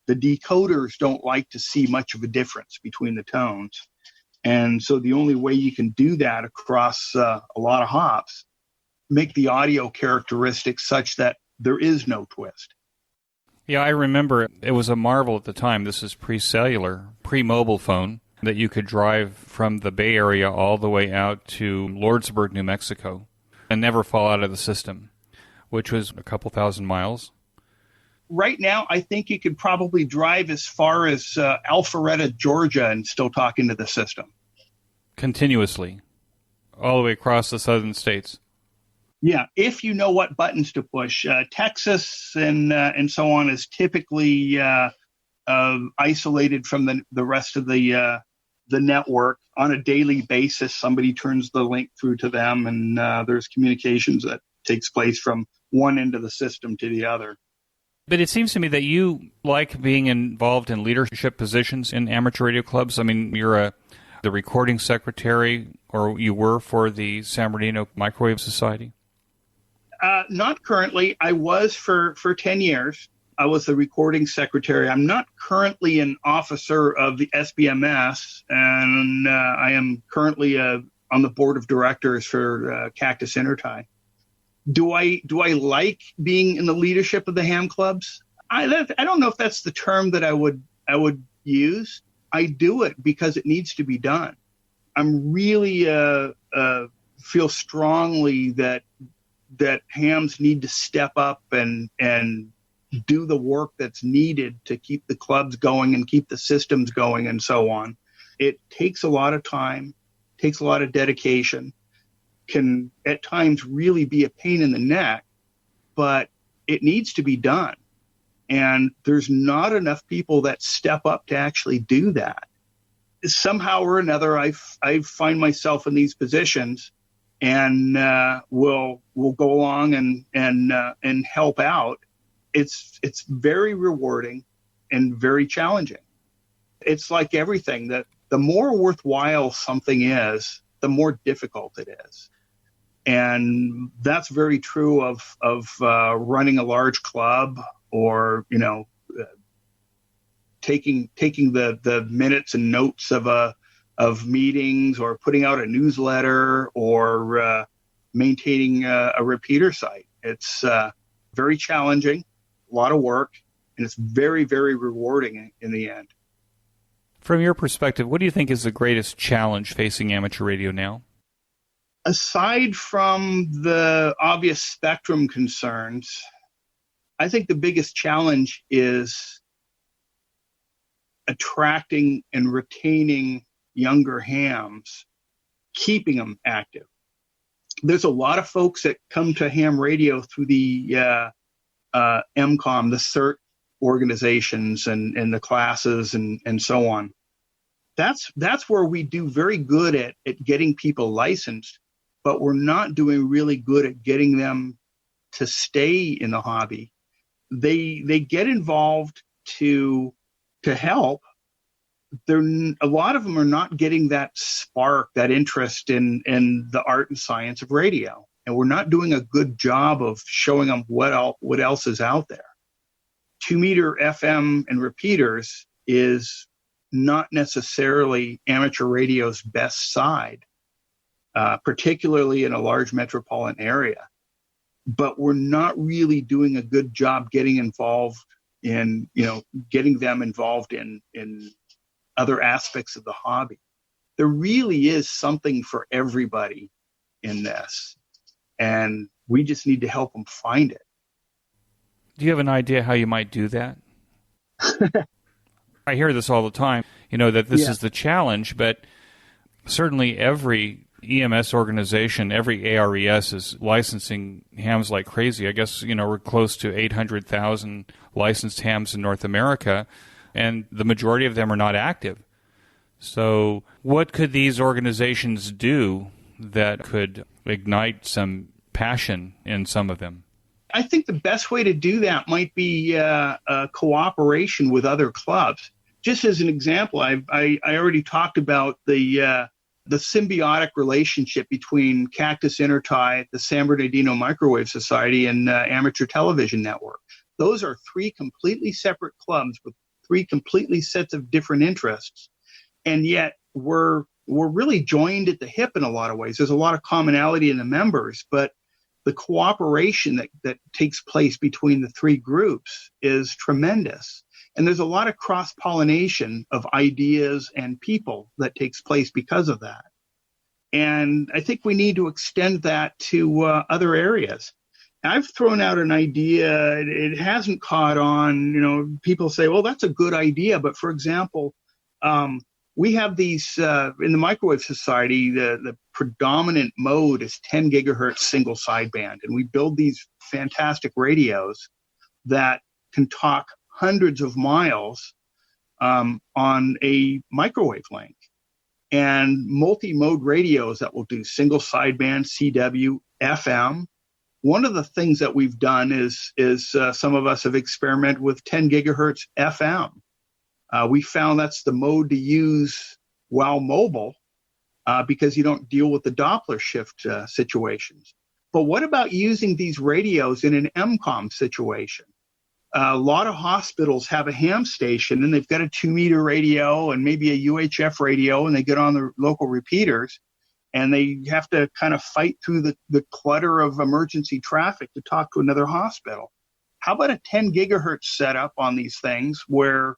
The decoders don't like to see much of a difference between the tones. And so the only way you can do that across a lot of hops, make the audio characteristics such that there is no twist. Yeah, I remember it was a marvel at the time. This is pre-cellular, pre-mobile phone, that you could drive from the Bay Area all the way out to Lordsburg, New Mexico, and never fall out of the system, which was a couple thousand miles. Right now, I think you could probably drive as far as Alpharetta, Georgia, and still talk into the system. Continuously, all the way across the southern states. Yeah, if you know what buttons to push. Texas and so on is typically isolated from the rest of the network. On a daily basis, somebody turns the link through to them, and there's communications that takes place from one end of the system to the other. But it seems to me that you like being involved in leadership positions in amateur radio clubs. I mean, you're the recording secretary, or you were for the San Bernardino Microwave Society? Not currently. I was for 10 years. I was the recording secretary. I'm not currently an officer of the SBMS, and I am currently on the board of directors for Cactus Intertie. Do I like being in the leadership of the ham clubs? I don't know if that's the term that I would use. I do it because it needs to be done. I'm really feel strongly that hams need to step up and do the work that's needed to keep the clubs going and keep the systems going and so on. It takes a lot of time, takes a lot of dedication, can at times really be a pain in the neck, but it needs to be done. And there's not enough people that step up to actually do that. Somehow or another, I find myself in these positions and will go along and help out. It's very rewarding and very challenging. It's like everything, that the more worthwhile something is, the more difficult it is. And that's very true of running a large club, or, taking the minutes and notes of meetings, or putting out a newsletter, or maintaining a repeater site. It's very challenging, a lot of work, and it's very, very rewarding in the end. From your perspective, what do you think is the greatest challenge facing amateur radio now? Aside from the obvious spectrum concerns, I think the biggest challenge is attracting and retaining younger hams, keeping them active. There's a lot of folks that come to ham radio through the MCOM, the CERT organizations and the classes and so on. That's where we do very good at getting people licensed, but we're not doing really good at getting them to stay in the hobby. They get involved to help. A lot of them are not getting that spark, that interest in the art and science of radio, and we're not doing a good job of showing them what else is out there. 2-meter FM and repeaters is not necessarily amateur radio's best side, particularly in a large metropolitan area. But we're not really doing a good job getting involved in, getting them involved in other aspects of the hobby. There really is something for everybody in this, and we just need to help them find it. Do you have an idea how you might do that? I hear this all the time, that this is the challenge, but certainly every EMS organization, every ARES is licensing hams like crazy. I guess, we're close to 800,000 licensed hams in North America, and the majority of them are not active. So what could these organizations do that could ignite some passion in some of them? I think the best way to do that might be a cooperation with other clubs. Just as an example, I already talked about the symbiotic relationship between Cactus Intertie, the San Bernardino Microwave Society, and Amateur Television Network. Those are 3 completely separate clubs with 3 completely sets of different interests, and yet we're really joined at the hip in a lot of ways. There's a lot of commonality in the members, but the cooperation that takes place between the 3 groups is tremendous. And there's a lot of cross-pollination of ideas and people that takes place because of that. And I think we need to extend that to other areas. I've thrown out an idea. It hasn't caught on. People say, well, that's a good idea. But for example, we have these in the Microwave Society, the predominant mode is 10 gigahertz single sideband. And we build these fantastic radios that can talk hundreds of miles on a microwave link, and multi-mode radios that will do single sideband, CW, FM. One of the things that we've done is some of us have experimented with 10 gigahertz FM. We found that's the mode to use while mobile because you don't deal with the Doppler shift situations. But what about using these radios in an MCOM situation? A lot of hospitals have a ham station, and they've got a 2-meter radio and maybe a UHF radio, and they get on the local repeaters, and they have to kind of fight through the clutter of emergency traffic to talk to another hospital. How about a 10 gigahertz setup on these things where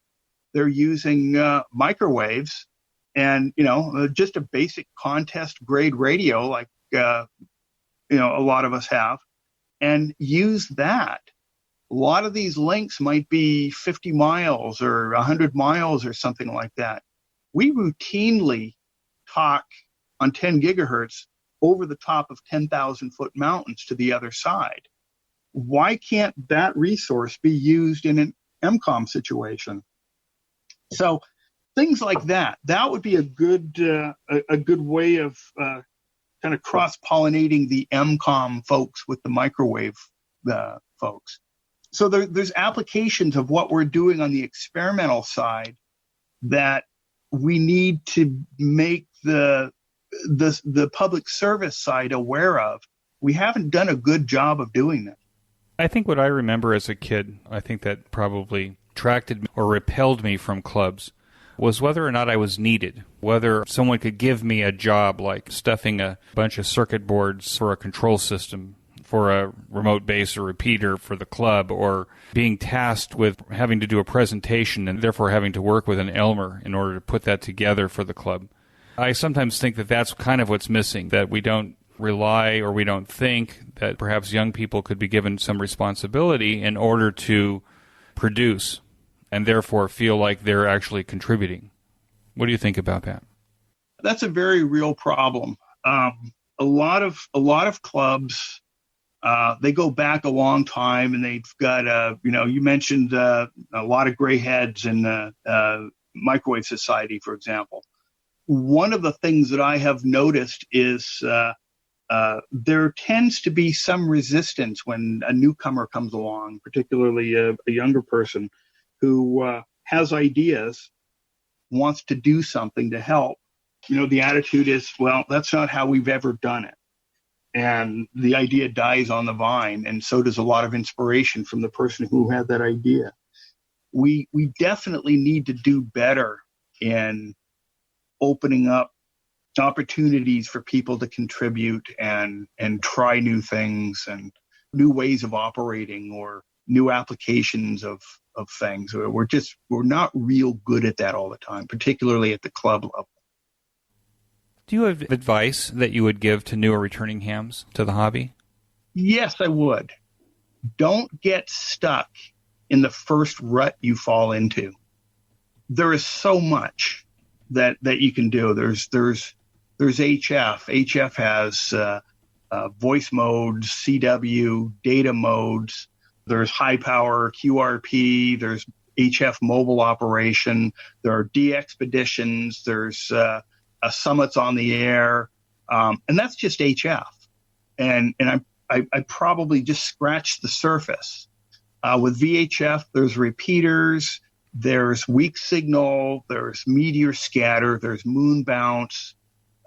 they're using microwaves and, just a basic contest grade radio like, a lot of us have, and use that? A lot of these links might be 50 miles or 100 miles or something like that. we routinely talk on 10 gigahertz over the top of 10,000-foot mountains to the other side. Why can't that resource be used in an MCOM situation? So things like that would be a good way of kind of cross-pollinating the MCOM folks with the microwave folks. So there's applications of what we're doing on the experimental side that we need to make the public service side aware of. We haven't done a good job of doing that. I think what I remember as a kid, I think that probably attracted me or repelled me from clubs, was whether or not I was needed, whether someone could give me a job like stuffing a bunch of circuit boards for a control system for a remote base or repeater for the club, or being tasked with having to do a presentation and therefore having to work with an Elmer in order to put that together for the club. I sometimes think that that's kind of what's missing, that we don't rely or we don't think that perhaps young people could be given some responsibility in order to produce and therefore feel like they're actually contributing. What do you think about that? That's a very real problem. A lot of clubs, they go back a long time, and they've got, you mentioned a lot of gray heads in the Microwave Society, for example. One of the things that I have noticed is there tends to be some resistance when a newcomer comes along, particularly a younger person who has ideas, wants to do something to help. The attitude is, well, that's not how we've ever done it. And the idea dies on the vine, and so does a lot of inspiration from the person who had that idea. We definitely need to do better in opening up opportunities for people to contribute and try new things and new ways of operating or new applications of things. We're not real good at that all the time, particularly at the club level. Do you have advice that you would give to new or returning hams to the hobby? Yes, I would. Don't get stuck in the first rut you fall into. There is so much that you can do. There's HF. HF has voice modes, CW, data modes. There's high power QRP. There's HF mobile operation. There are D-expeditions. There's summits on the air. And that's just HF. And I probably just scratched the surface. With VHF, there's repeaters. There's weak signal, there's meteor scatter, there's moon bounce.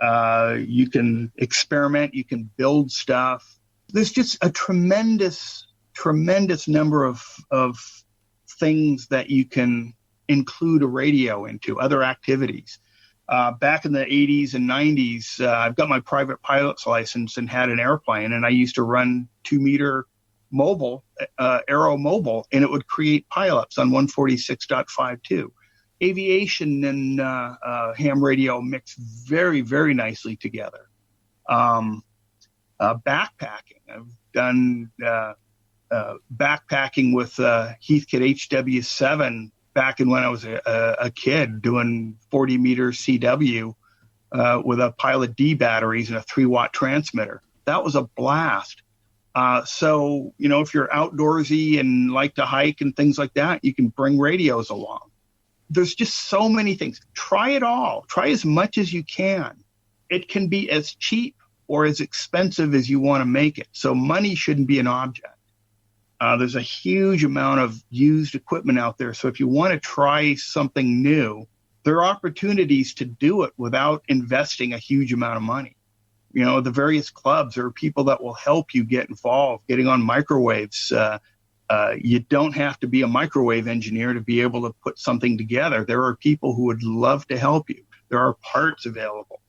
You can experiment, you can build stuff. There's just a tremendous number of things that you can include a radio into, other activities. Back in the 80s and 90s, I've got my private pilot's license and had an airplane, and I used to run 2-meter mobile, Aero Mobile, and it would create pileups on 146.52. Aviation and ham radio mix very, very nicely together. Backpacking. I've done backpacking with Heathkit HW7 back in when I was a kid, doing 40-meter CW with a Pilot D batteries and a 3-watt transmitter. That was a blast. So, if you're outdoorsy and like to hike and things like that, you can bring radios along. There's just so many things. Try it all. Try as much as you can. It can be as cheap or as expensive as you want to make it. So money shouldn't be an object. There's a huge amount of used equipment out there. So if you want to try something new, there are opportunities to do it without investing a huge amount of money. The various clubs, there are people that will help you get involved, getting on microwaves. You don't have to be a microwave engineer to be able to put something together. There are people who would love to help you. There are parts available.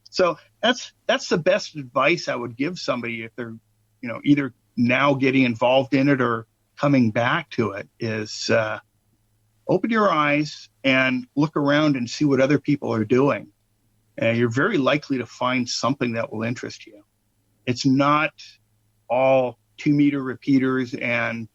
So that's the best advice I would give somebody if they're, either now getting involved in it or coming back to it, is open your eyes and look around and see what other people are doing. You're very likely to find something that will interest you. It's not all 2-meter repeaters and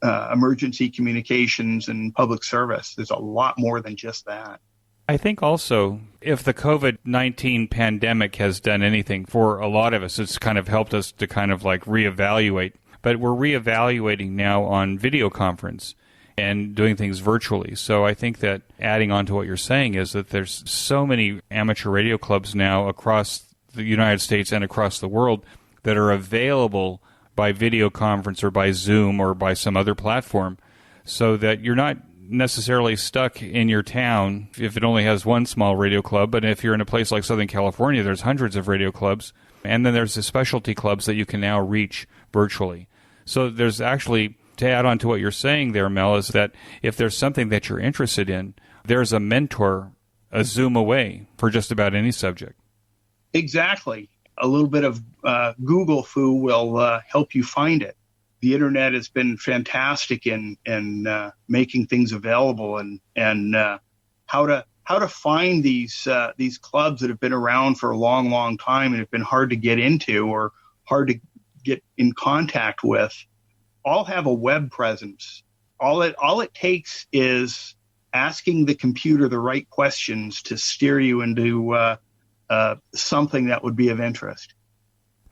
emergency communications and public service. There's a lot more than just that. I think also, if the COVID-19 pandemic has done anything for a lot of us, it's kind of helped us to kind of like reevaluate. But we're reevaluating now on video conference and doing things virtually. So I think that adding on to what you're saying is that there's so many amateur radio clubs now across the United States and across the world that are available by video conference or by Zoom or by some other platform, so that you're not necessarily stuck in your town if it only has one small radio club. But if you're in a place like Southern California, there's hundreds of radio clubs, and then there's the specialty clubs that you can now reach virtually. So there's actually, to add on to what you're saying there, Mel, is that if there's something that you're interested in, there's a mentor a Zoom away for just about any subject. Exactly. A little bit of Google foo will help you find it. The internet has been fantastic in making things available, and how to find these clubs that have been around for a long, long time and have been hard to get into or hard to get in contact with, all have a web presence. All it takes is asking the computer the right questions to steer you into something that would be of interest.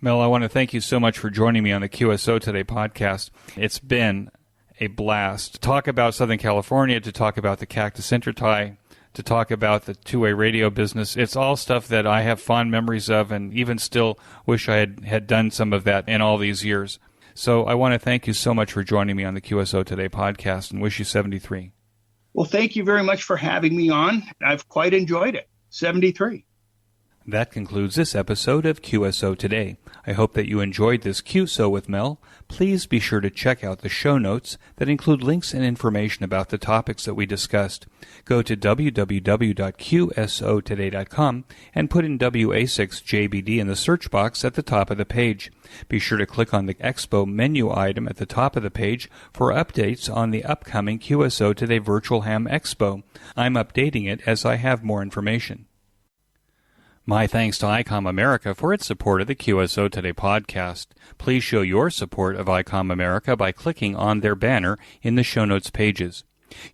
Mel, I want to thank you so much for joining me on the QSO Today podcast. It's been a blast to talk about Southern California, to talk about the Cactus Intertie, to talk about the two-way radio business. It's all stuff that I have fond memories of, and even still wish I had done some of that in all these years. So I want to thank you so much for joining me on the QSO Today podcast, and wish you 73. Well, thank you very much for having me on. I've quite enjoyed it. 73. That concludes this episode of QSO Today. I hope that you enjoyed this QSO with Mel. Please be sure to check out the show notes that include links and information about the topics that we discussed. Go to www.qsotoday.com and put in WA6JBD in the search box at the top of the page. Be sure to click on the Expo menu item at the top of the page for updates on the upcoming QSO Today Virtual Ham Expo. I'm updating it as I have more information. My thanks to ICOM America for its support of the QSO Today podcast. Please show your support of ICOM America by clicking on their banner in the show notes pages.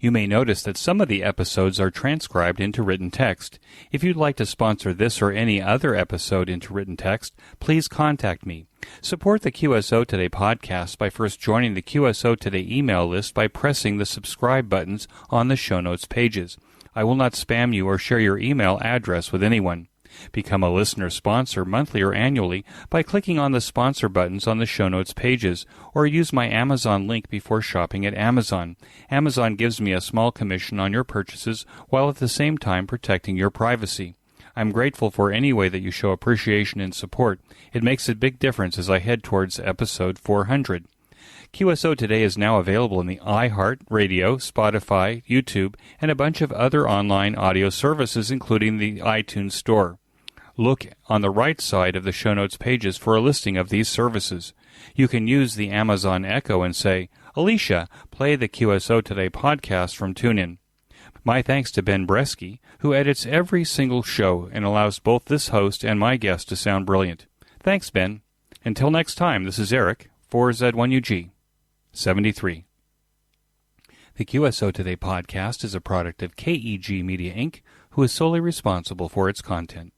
You may notice that some of the episodes are transcribed into written text. If you'd like to sponsor this or any other episode into written text, please contact me. Support the QSO Today podcast by first joining the QSO Today email list by pressing the subscribe buttons on the show notes pages. I will not spam you or share your email address with anyone. Become a listener sponsor monthly or annually by clicking on the sponsor buttons on the show notes pages, or use my Amazon link before shopping at Amazon. Amazon gives me a small commission on your purchases while at the same time protecting your privacy. I'm grateful for any way that you show appreciation and support. It makes a big difference as I head towards episode 400. QSO Today is now available in the iHeart Radio, Spotify, YouTube, and a bunch of other online audio services, including the iTunes Store. Look on the right side of the show notes pages for a listing of these services. You can use the Amazon Echo and say, "Alicia, play the QSO Today podcast from TuneIn." My thanks to Ben Bresky, who edits every single show and allows both this host and my guest to sound brilliant. Thanks, Ben. Until next time, this is Eric, 4Z1UG, 73. The QSO Today podcast is a product of KEG Media Inc., who is solely responsible for its content.